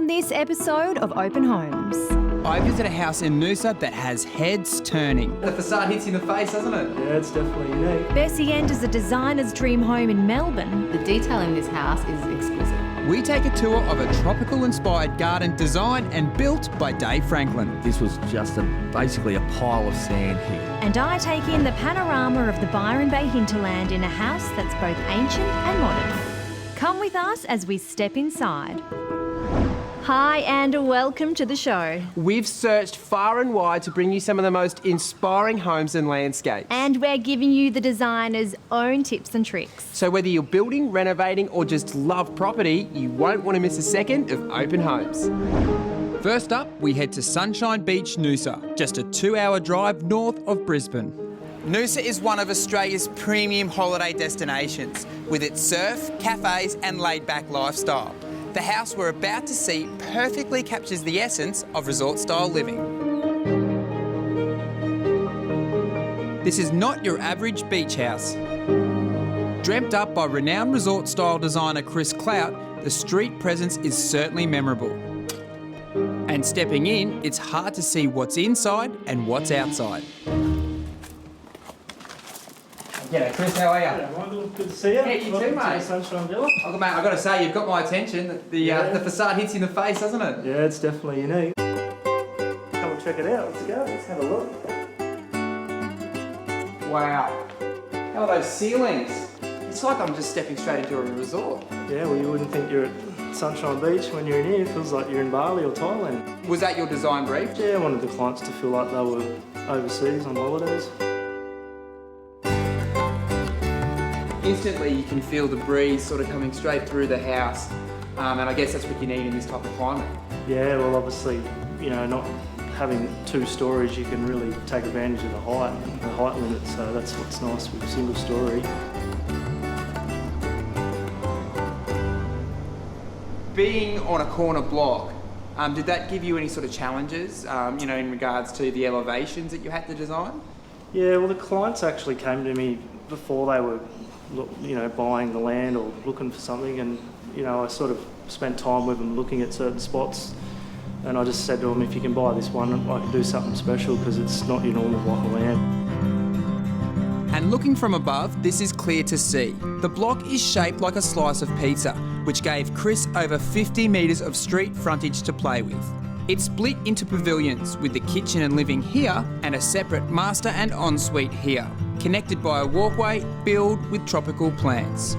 On this episode of Open Homes. I visit a house in Noosa that has heads turning. The facade hits you in the face, doesn't it? Yeah, it's definitely unique. Bessie enters a designer's dream home in Melbourne. The detail in this house is exquisite. We take a tour of a tropical-inspired garden designed and built by Dave Franklin. This was just basically a pile of sand here. And I take in the panorama of the Byron Bay hinterland in a house that's both ancient and modern. Come with us as we step inside. Hi and welcome to the show. We've searched far and wide to bring you some of the most inspiring homes and landscapes. And we're giving you the designer's own tips and tricks. So whether you're building, renovating or just love property, you won't want to miss a second of Open Homes. First up, we head to Sunshine Beach, Noosa, just a 2-hour drive north of Brisbane. Noosa is one of Australia's premium holiday destinations, with its surf, cafes and laid-back lifestyle. The house we're about to see perfectly captures the essence of resort-style living. This is not your average beach house. Dreamt up by renowned resort-style designer Chris Clout, the street presence is certainly memorable. And stepping in, it's hard to see what's inside and what's outside. G'day Chris, how are you? Yeah, Michael, good to see you. Yeah, you too, mate. Sunshine Villa. Oh, mate, I've got to say, you've got my attention. The facade hits you in the face, doesn't it? Yeah, it's definitely unique. Come and check it out. Let's go. Let's have a look. Wow. How are those ceilings? It's like I'm just stepping straight into a resort. Yeah, well, you wouldn't think you're at Sunshine Beach when you're in here. It feels like you're in Bali or Thailand. Was that your design brief? Yeah, I wanted the clients to feel like they were overseas on holidays. Instantly you can feel the breeze sort of coming straight through the house, and I guess that's what you need in this type of climate. Yeah, well, obviously, you know, not having 2 stories, you can really take advantage of the height limit, so that's what's nice with a single story. Being on a corner block, did that give you any sort of challenges, you know, in regards to the elevations that you had to design? Yeah, well, the clients actually came to me before they were, you know, buying the land or looking for something, and you know, I sort of spent time with them looking at certain spots, and I just said to them, if you can buy this one, I can do something special because it's not your normal block of land. And looking from above, this is clear to see. The block is shaped like a slice of pizza, which gave Chris over 50 metres of street frontage to play with. It's split into pavilions, with the kitchen and living here and a separate master and ensuite here, connected by a walkway filled with tropical plants.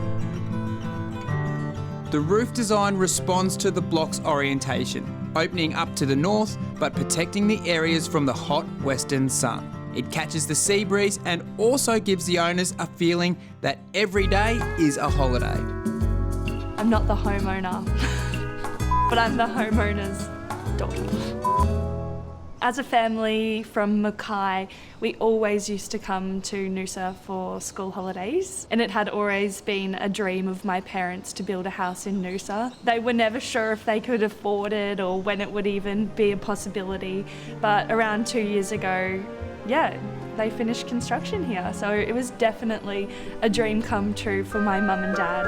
The roof design responds to the block's orientation, opening up to the north but protecting the areas from the hot western sun. It catches the sea breeze and also gives the owners a feeling that every day is a holiday. I'm not the homeowner, but I'm the homeowner's daughter. As a family from Mackay, we always used to come to Noosa for school holidays, and it had always been a dream of my parents to build a house in Noosa. They were never sure if they could afford it or when it would even be a possibility, but around 2 years ago, yeah, they finished construction here, so it was definitely a dream come true for my mum and dad.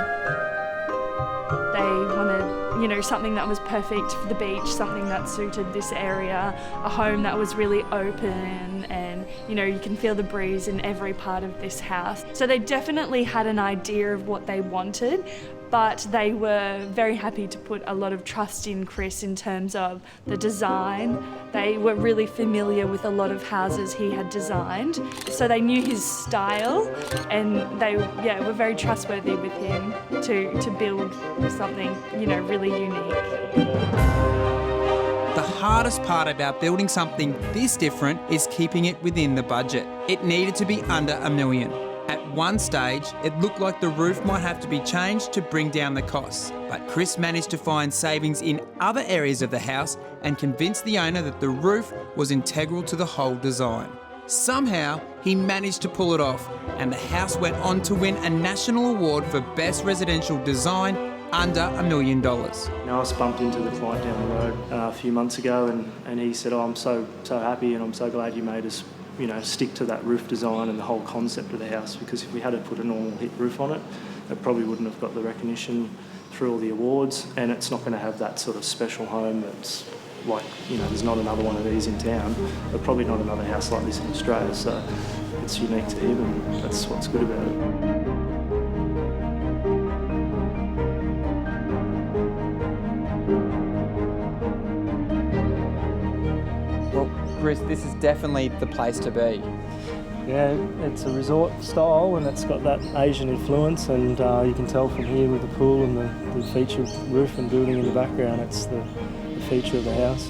They wanted, you know, something that was perfect for the beach, something that suited this area, a home that was really open and, you know, you can feel the breeze in every part of this house. So they definitely had an idea of what they wanted, but they were very happy to put a lot of trust in Chris in terms of the design. They were really familiar with a lot of houses he had designed, so they knew his style, and they were very trustworthy with him to build something, you know, really unique. The hardest part about building something this different is keeping it within the budget. It needed to be under $1 million. At one stage, it looked like the roof might have to be changed to bring down the costs, but Chris managed to find savings in other areas of the house and convinced the owner that the roof was integral to the whole design. Somehow, he managed to pull it off, and the house went on to win a national award for Best Residential Design under $1 million. You know, I was bumped into the client down the road a few months ago, and he said, "Oh, I'm so happy, and I'm so glad you made us, you know, stick to that roof design and the whole concept of the house, because if we had to put a normal hip roof on it, it probably wouldn't have got the recognition through all the awards, and it's not going to have that sort of special home that's like, there's not another one of these in town, but probably not another house like this in Australia, so it's unique to him, and that's what's good about it. Well, Chris, this is definitely the place to be. Yeah, it's a resort style and it's got that Asian influence, and you can tell from here with the pool and the featured roof and building in the background, it's the feature of the house.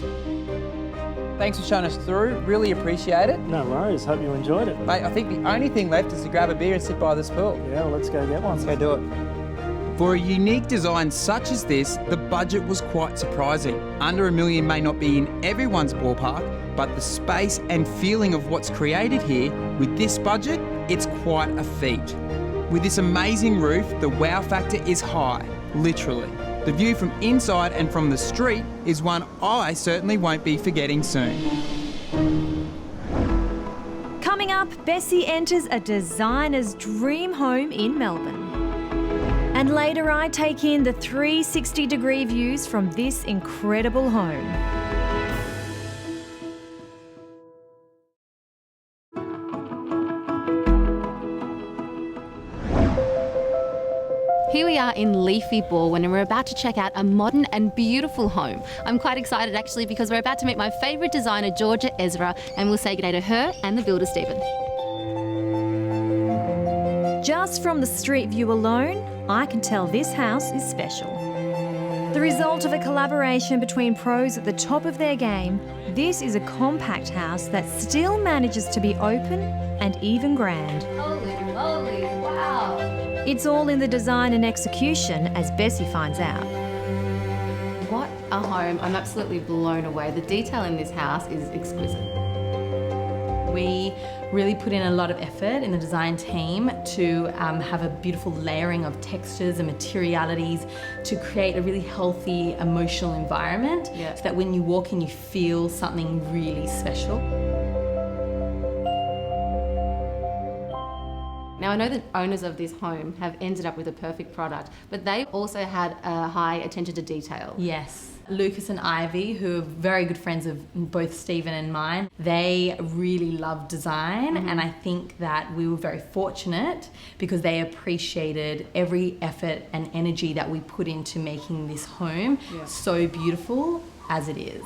Thanks for showing us through. Really appreciate it. No worries, hope you enjoyed it. Mate, I think the only thing left is to grab a beer and sit by this pool. Yeah, well, let's go get one. Let's go do it. For a unique design such as this, the budget was quite surprising. Under $1 million may not be in everyone's ballpark, but the space and feeling of what's created here, with this budget, it's quite a feat. With this amazing roof, the wow factor is high, literally. The view from inside and from the street is one I certainly won't be forgetting soon. Coming up, Bessie enters a designer's dream home in Melbourne. And later I take in the 360-degree views from this incredible home. Here we are in Leafy Ball and we're about to check out a modern and beautiful home. I'm quite excited actually because we're about to meet my favourite designer, Georgia Ezra, and we'll say g'day to her and the builder, Stephen. Just from the street view alone, I can tell this house is special. The result of a collaboration between pros at the top of their game, this is a compact house that still manages to be open and even grand. Holy moly, wow! It's all in the design and execution, as Bessie finds out. What a home. I'm absolutely blown away. The detail in this house is exquisite. We really put in a lot of effort in the design team to have a beautiful layering of textures and materialities to create a really healthy emotional environment so that when you walk in you feel something really special. Now I know the owners of this home have ended up with a perfect product, but they also had a high attention to detail. Yes. Lucas and Ivy, who are very good friends of both Stephen and mine, they really love design, and I think that we were very fortunate because they appreciated every effort and energy that we put into making this home so beautiful as it is.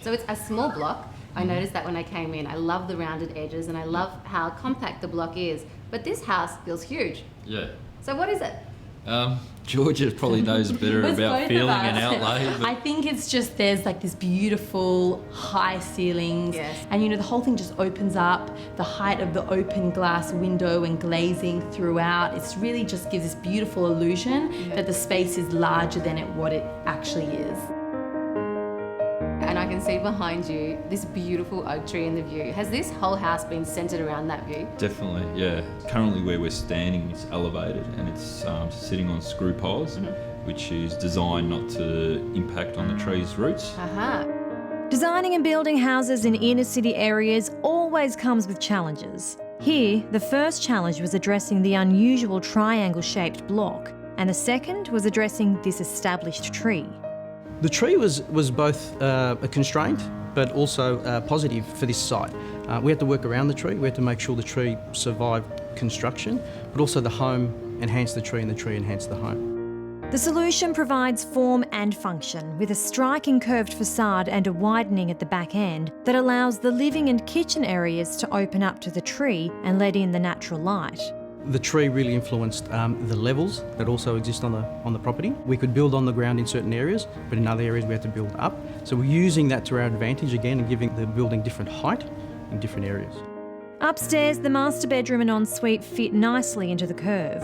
So it's a small block. I noticed that when I came in. I love the rounded edges and I love how compact the block is, but this house feels huge. Yeah. So what is it? Georgia probably knows better about feeling and outlay. But I think it's just there's like this beautiful high ceilings, and the whole thing just opens up. The height of the open glass window and glazing throughout, it's really just gives this beautiful illusion that the space is larger than what it actually is. And I can see behind you this beautiful oak tree in the view. Has this whole house been centred around that view? Definitely, yeah. Currently where we're standing is elevated and it's sitting on screw piles, which is designed not to impact on the tree's roots. Designing and building houses in inner city areas always comes with challenges. Here, the first challenge was addressing the unusual triangle-shaped block, and the second was addressing this established tree. The tree was both a constraint but also positive for this site. We had to work around the tree. We had to make sure the tree survived construction, but also the home enhanced the tree and the tree enhanced the home. The solution provides form and function, with a striking curved facade and a widening at the back end that allows the living and kitchen areas to open up to the tree and let in the natural light. The tree really influenced the levels that also exist on the property. We could build on the ground in certain areas, but in other areas we had to build up. So we're using that to our advantage again and giving the building different height in different areas. Upstairs, the master bedroom and ensuite fit nicely into the curve.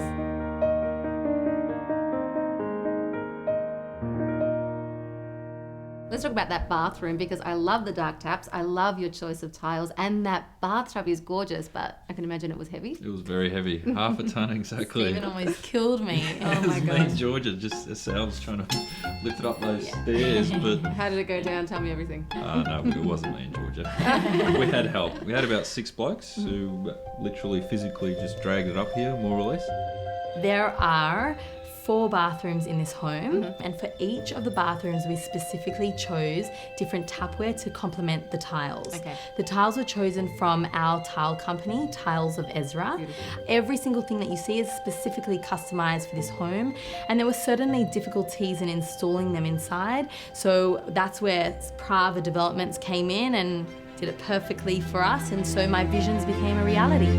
Let's talk about that bathroom because I love the dark taps. I love your choice of tiles and that bathtub is gorgeous, but I can imagine it was heavy. It was very heavy, half a tonne exactly. Stephen almost killed me. Oh my It was God. me and Georgia just ourselves trying to lift it up those stairs, but... How did it go down? Tell me everything. No, it wasn't me and Georgia. We had help. We had about 6 blokes who literally physically just dragged it up here, more or less. There are 4 bathrooms in this home, and for each of the bathrooms we specifically chose different tapware to complement the tiles. Okay. The tiles were chosen from our tile company, Tiles of Ezra. Every single thing that you see is specifically customised for this home, and there were certainly difficulties in installing them inside, so that's where Prava Developments came in and did it perfectly for us, and so my visions became a reality.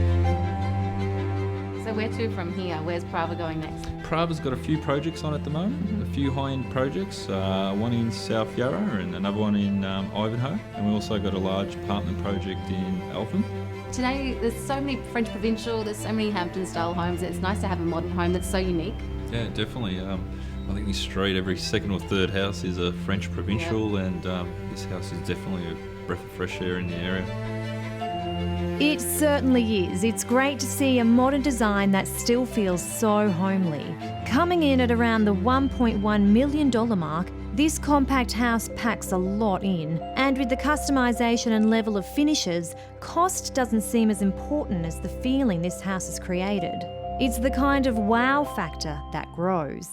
So where to from here? Where's Prava going next? Prava's got a few projects on at the moment, a few high-end projects, one in South Yarra and another one in Ivanhoe, and we also got a large apartment project in Eltham. Today, there's so many French provincial, there's so many Hampton-style homes. It's nice to have a modern home that's so unique. Yeah, definitely. I think this street, every second or third house is a French provincial, and this house is definitely a breath of fresh air in the area. It certainly is. It's great to see a modern design that still feels so homely. Coming in at around the $1.1 million mark, this compact house packs a lot in. And with the customisation and level of finishes, cost doesn't seem as important as the feeling this house has created. It's the kind of wow factor that grows.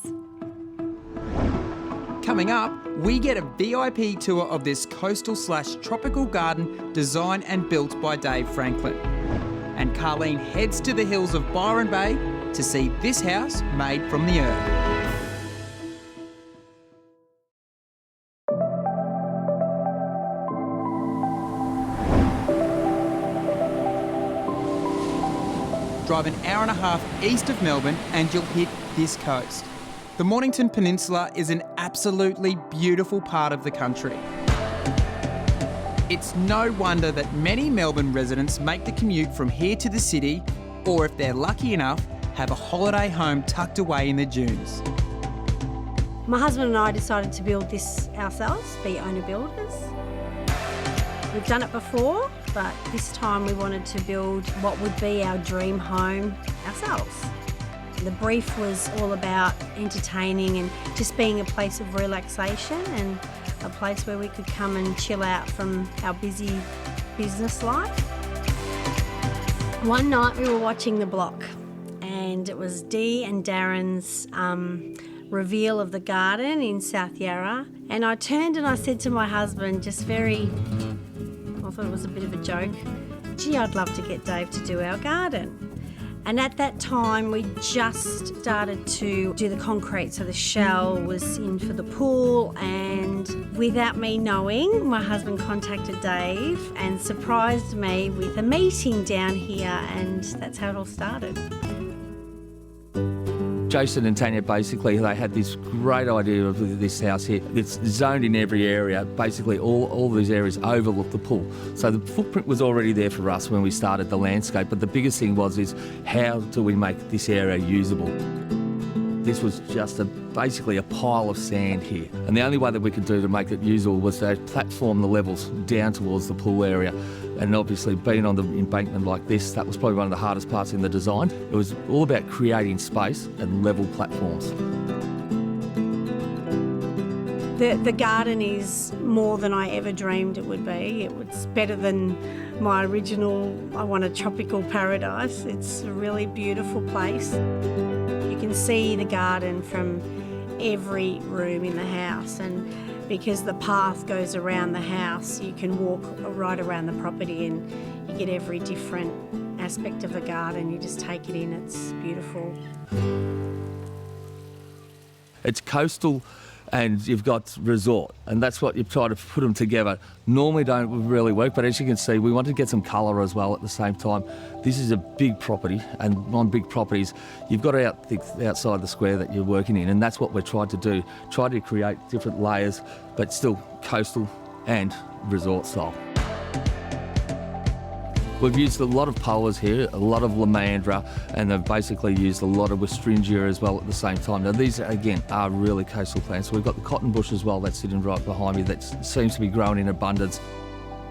Coming up, we get a VIP tour of this coastal/tropical garden designed and built by Dave Franklin. And Carleen heads to the hills of Byron Bay to see this house made from the earth. Drive an hour and a half east of Melbourne and you'll hit this coast. The Mornington Peninsula is an absolutely beautiful part of the country. It's no wonder that many Melbourne residents make the commute from here to the city, or if they're lucky enough, have a holiday home tucked away in the dunes. My husband and I decided to build this ourselves, be owner builders. We've done it before, but this time we wanted to build what would be our dream home ourselves. The brief was all about entertaining and just being a place of relaxation and a place where we could come and chill out from our busy business life. One night we were watching The Block, and it was Dee and Darren's reveal of the garden in South Yarra, and I turned and I said to my husband, just I thought it was a bit of a joke, gee, I'd love to get Dave to do our garden. And at that time, we just started to do the concrete, so the shell was in for the pool, and without me knowing, my husband contacted Dave and surprised me with a meeting down here, and that's how it all started. Jason and Tanya, basically, they had this great idea of this house here. It's zoned in every area. Basically, all these areas overlook the pool. So the footprint was already there for us when we started the landscape, but the biggest thing is how do we make this area usable? This was just basically a pile of sand here. And the only way that we could do to make it usable was to platform the levels down towards the pool area. And obviously being on the embankment like this, that was probably one of the hardest parts in the design. It was all about creating space and level platforms. The garden is more than I ever dreamed it would be. It was better than my original, I want a tropical paradise. It's a really beautiful place. You can see the garden from every room in the house, and because the path goes around the house, you can walk right around the property and you get every different aspect of the garden. You just take it in, it's beautiful. It's coastal and you've got resort, and that's what you try to put them together. Normally don't really work, but as you can see, we want to get some colour as well at the same time. This is a big property, and on big properties, you've got to think outside the square that you're working in, and that's what we're trying to do. Try to create different layers, but still coastal and resort style. We've used a lot of poas here, a lot of lamandra, and they've basically used a lot of westringia as well at the same time. Now these, again, are really coastal plants. We've got the cotton bush as well that's sitting right behind me that seems to be growing in abundance.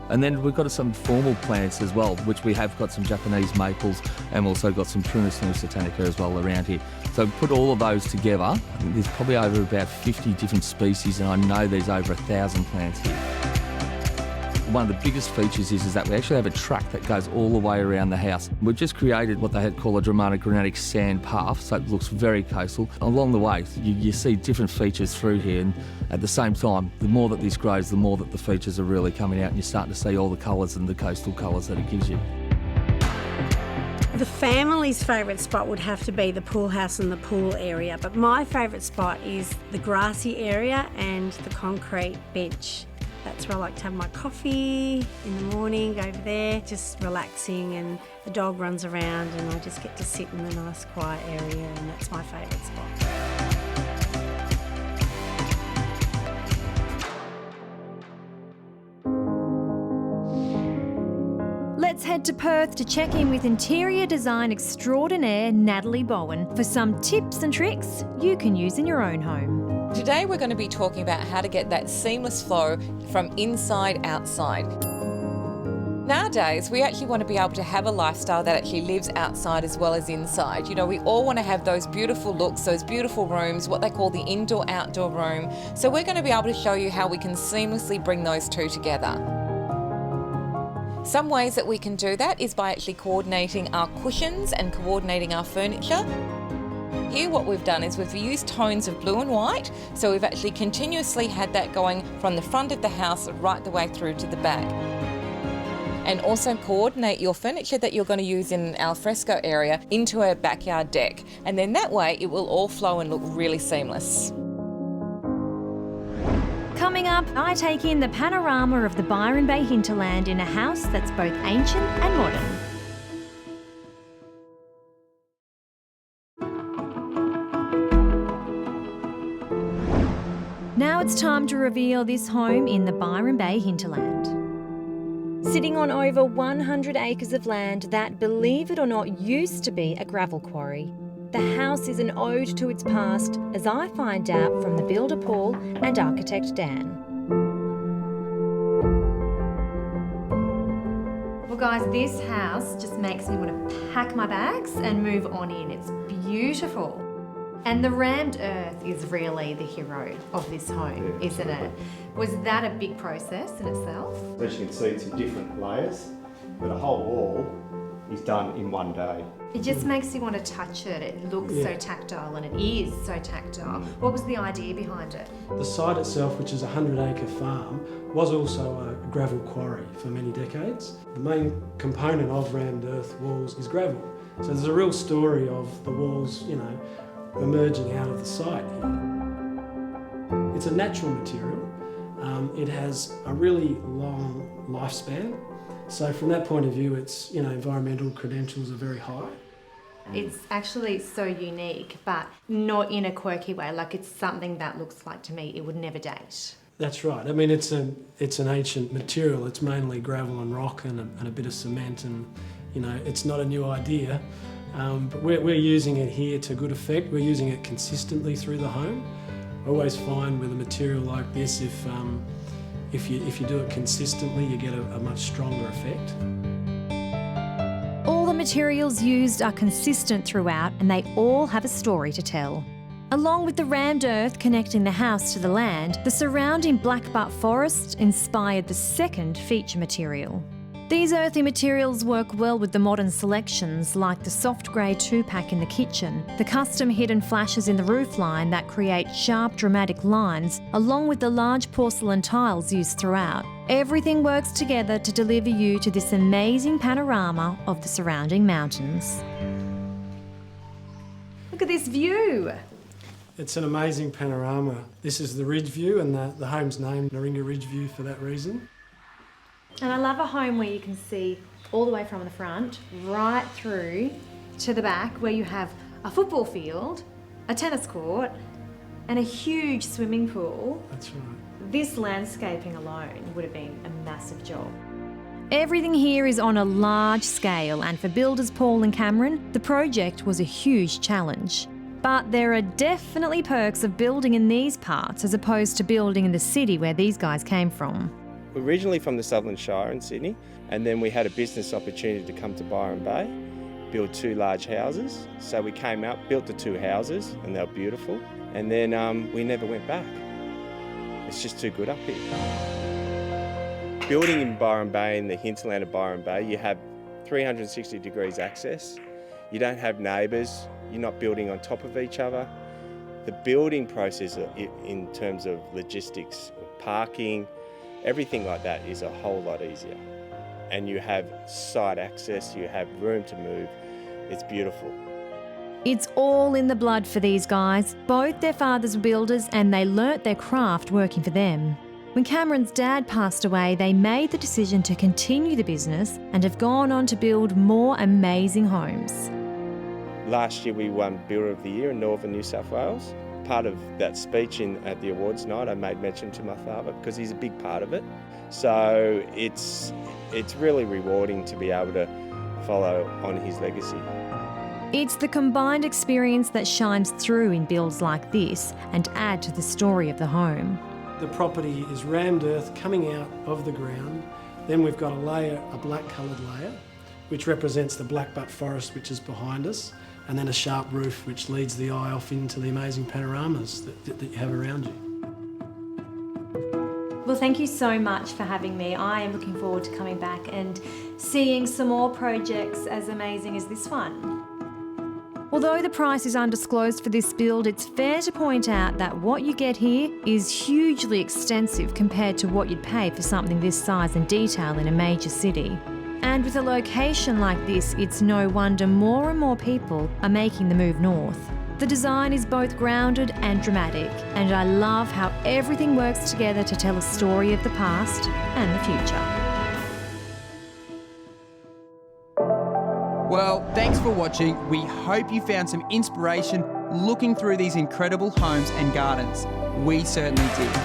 And then we've got some formal plants as well, which we have got some Japanese maples and also got some Prunus nusitannica as well around here. So put all of those together, I think there's probably over about 50 different species, and I know there's over 1,000 plants here. One of the biggest features is that we actually have a track that goes all the way around the house. We've just created what they had called a dramatic granitic sand path, so it looks very coastal. Along the way, you see different features through here, and at the same time, the more that this grows, the more that the features are really coming out, and you're starting to see all the colours and the coastal colours that it gives you. The family's favourite spot would have to be the pool house and the pool area, but my favourite spot is the grassy area and the concrete bench. That's where I like to have my coffee in the morning, over there, just relaxing, and the dog runs around and I just get to sit in the nice quiet area, and that's my favourite spot. Let's head to Perth to check in with interior design extraordinaire Natalie Bowen for some tips and tricks you can use in your own home. Today we're going to be talking about how to get that seamless flow from inside outside. Nowadays, we actually want to be able to have a lifestyle that actually lives outside as well as inside. You know, we all want to have those beautiful looks, those beautiful rooms, what they call the indoor-outdoor room. So we're going to be able to show you how we can seamlessly bring those two together. Some ways that we can do that is by actually coordinating our cushions and coordinating our furniture. Here what we've done is we've used tones of blue and white, so we've actually continuously had that going from the front of the house right the way through to the back. And also coordinate your furniture that you're going to use in an alfresco area into a backyard deck, and then that way it will all flow and look really seamless. Coming up, I take in the panorama of the Byron Bay hinterland in a house that's both ancient and modern. Now it's time to reveal this home in the Byron Bay hinterland. Sitting on over 100 acres of land that, believe it or not, used to be a gravel quarry. The house is an ode to its past, as I find out from the builder Paul and architect Dan. Well guys, this house just makes me want to pack my bags and move on in. It's beautiful. And the rammed earth is really the hero of this home, isn't it? Was that a big process in itself? As you can see, it's in different layers, but a whole wall is done in one day. It just makes you want to touch it. It looks so tactile, and it is so tactile. What was the idea behind it? The site itself, which is a 100-acre farm, was also a gravel quarry for many decades. The main component of rammed earth walls is gravel. So there's a real story of the walls, you know, emerging out of the site here. It's a natural material. It has a really long lifespan. So from that point of view, it's, you know, environmental credentials are very high. It's actually so unique, but not in a quirky way. Like, it's something that looks like, to me, it would never date. That's right. I mean, it's an ancient material. It's mainly gravel and rock and a bit of cement, and, you know, it's not a new idea. But we're using it here to good effect. We're using it consistently through the home. I always find with a material like this, if you do it consistently, you get a much stronger effect. All the materials used are consistent throughout, and they all have a story to tell. Along with the rammed earth connecting the house to the land, the surrounding blackbutt forest inspired the second feature material. These earthy materials work well with the modern selections, like the soft grey 2-pack in the kitchen, the custom hidden flashes in the roofline that create sharp, dramatic lines, along with the large porcelain tiles used throughout. Everything works together to deliver you to this amazing panorama of the surrounding mountains. Look at this view! It's an amazing panorama. This is the ridge view, and the home's named Naringa Ridge View for that reason. And I love a home where you can see all the way from the front right through to the back, where you have a football field, a tennis court, and a huge swimming pool. That's right. This landscaping alone would have been a massive job. Everything here is on a large scale, and for builders Paul and Cameron, the project was a huge challenge. But there are definitely perks of building in these parts as opposed to building in the city where these guys came from. We're originally from the Sutherland Shire in Sydney, and then we had a business opportunity to come to Byron Bay, build 2 large houses. So we came out, built the 2 houses, and they were beautiful. And then we never went back. It's just too good up here. Building in Byron Bay, in the hinterland of Byron Bay, you have 360 degrees access. You don't have neighbours, you're not building on top of each other. The building process in terms of logistics, parking, everything like that is a whole lot easier. And you have site access, you have room to move. It's beautiful. It's all in the blood for these guys. Both their fathers were builders and they learnt their craft working for them. When Cameron's dad passed away, they made the decision to continue the business and have gone on to build more amazing homes. Last year we won Builder of the Year in Northern New South Wales. Part of that speech at the awards night, I made mention to my father because he's a big part of it. So it's really rewarding to be able to follow on his legacy. It's the combined experience that shines through in builds like this and add to the story of the home. The property is rammed earth coming out of the ground. Then we've got a black coloured layer, which represents the blackbutt forest which is behind us, and then a sharp roof which leads the eye off into the amazing panoramas that you have around you. Well, thank you so much for having me. I am looking forward to coming back and seeing some more projects as amazing as this one. Although the price is undisclosed for this build, it's fair to point out that what you get here is hugely extensive compared to what you'd pay for something this size and detail in a major city. And with a location like this, it's no wonder more and more people are making the move north. The design is both grounded and dramatic, and I love how everything works together to tell a story of the past and the future. Well, thanks for watching. We hope you found some inspiration looking through these incredible homes and gardens. We certainly did.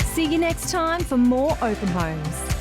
See you next time for more open homes.